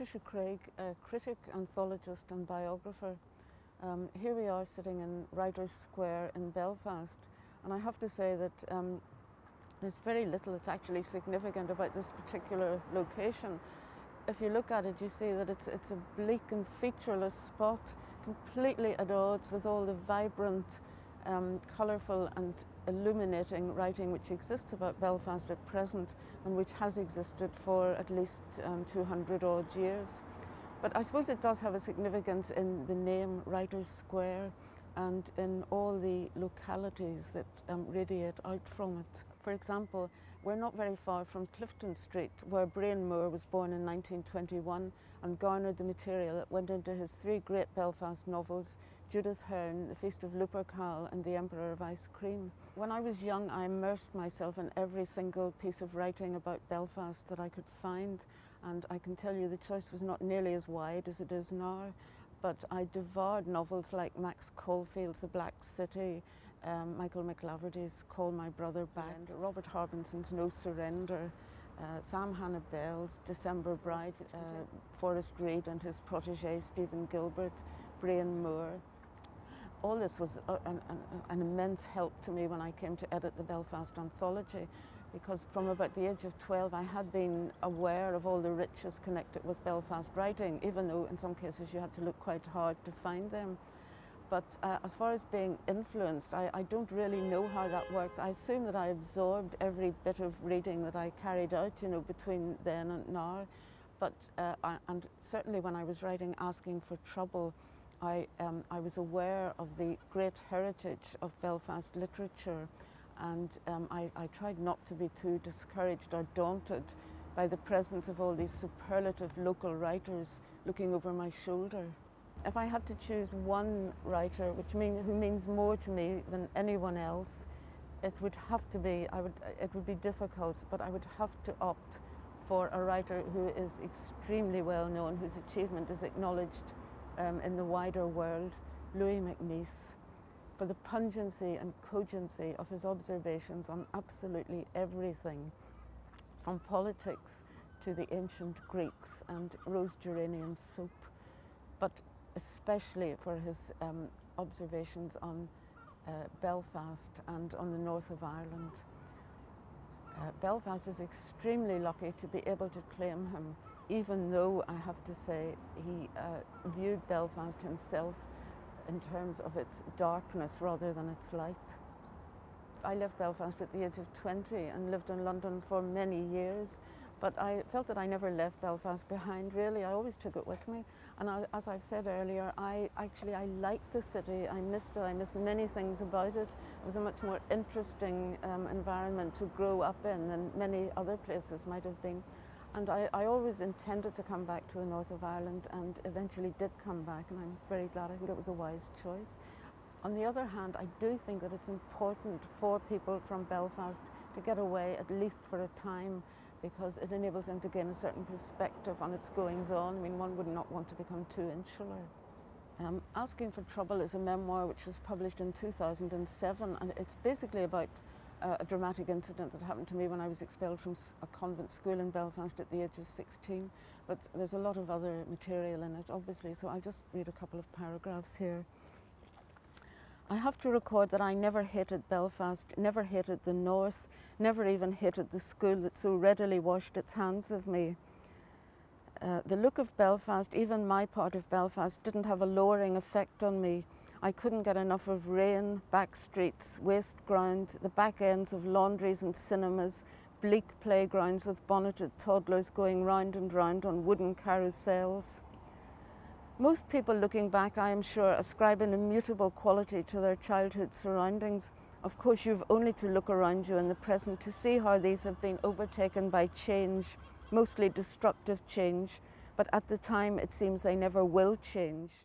Patricia Craig, a critic, anthologist and biographer. Here we are sitting in Writers' Square in Belfast, and I have to say that there's very little that's actually significant about this particular location. If you look at it, you see that it's a bleak and featureless spot, completely at odds with all the vibrant, colourful and illuminating writing which exists about Belfast at present and which has existed for at least 200 odd years. But I suppose it does have a significance in the name Writers' Square and in all the localities that radiate out from it. For example, we're not very far from Clifton Street, where Brian Moore was born in 1921 and garnered the material that went into his three great Belfast novels, Judith Hearn, The Feast of Lupercal and The Emperor of Ice Cream. When I was young, I immersed myself in every single piece of writing about Belfast that I could find, and I can tell you the choice was not nearly as wide as it is now, but I devoured novels like Max Caulfield's The Black City, Michael McLaverty's Call My Brother Back, Robert Harbinson's No Surrender, Sam Hannah Bell's December Bride, Forrest Reid and his protégé Stephen Gilbert, Brian Moore. All this was an immense help to me when I came to edit the Belfast anthology, because from about the age of 12 I had been aware of all the riches connected with Belfast writing, even though in some cases you had to look quite hard to find them. But as far as being influenced, I don't really know how that works. I assume that I absorbed every bit of reading that I carried out, between then and now. But and certainly when I was writing Asking for Trouble, I was aware of the great heritage of Belfast literature, and I tried not to be too discouraged or daunted by the presence of all these superlative local writers looking over my shoulder. If I had to choose one writer who means more to me than anyone else, it would have to be, it would be difficult, but I would have to opt for a writer who is extremely well known, whose achievement is acknowledged in the wider world, Louis MacNeice, for the pungency and cogency of his observations on absolutely everything, from politics to the ancient Greeks and rose geranium soap, but especially for his observations on Belfast and on the north of Ireland. Belfast is extremely lucky to be able to claim him, even though I have to say he viewed Belfast himself in terms of its darkness rather than its light. I left Belfast at the age of 20 and lived in London for many years, but I felt that I never left Belfast behind, really. I always took it with me. And as I've said earlier, I liked the city. I missed it. I missed many things about it. It was a much more interesting environment to grow up in than many other places might have been. And I always intended to come back to the north of Ireland, and eventually did come back, and I'm very glad. I think it was a wise choice. On the other hand, I do think that it's important for people from Belfast to get away, at least for a time, because it enables them to gain a certain perspective on its goings-on. I mean, one would not want to become too insular. Asking for Trouble is a memoir which was published in 2007, and it's basically about a dramatic incident that happened to me when I was expelled from a convent school in Belfast at the age of 16. But there's a lot of other material in it, obviously, so I'll just read a couple of paragraphs here. I have to record that I never hated Belfast, never hated the north, never even hated the school that so readily washed its hands of me. The look of Belfast, even my part of Belfast, didn't have a lowering effect on me. I couldn't get enough of rain, back streets, waste ground, the back ends of laundries and cinemas, bleak playgrounds with bonneted toddlers going round and round on wooden carousels. Most people looking back, I am sure, ascribe an immutable quality to their childhood surroundings. Of course, you've only to look around you in the present to see how these have been overtaken by change, mostly destructive change, but at the time it seems they never will change.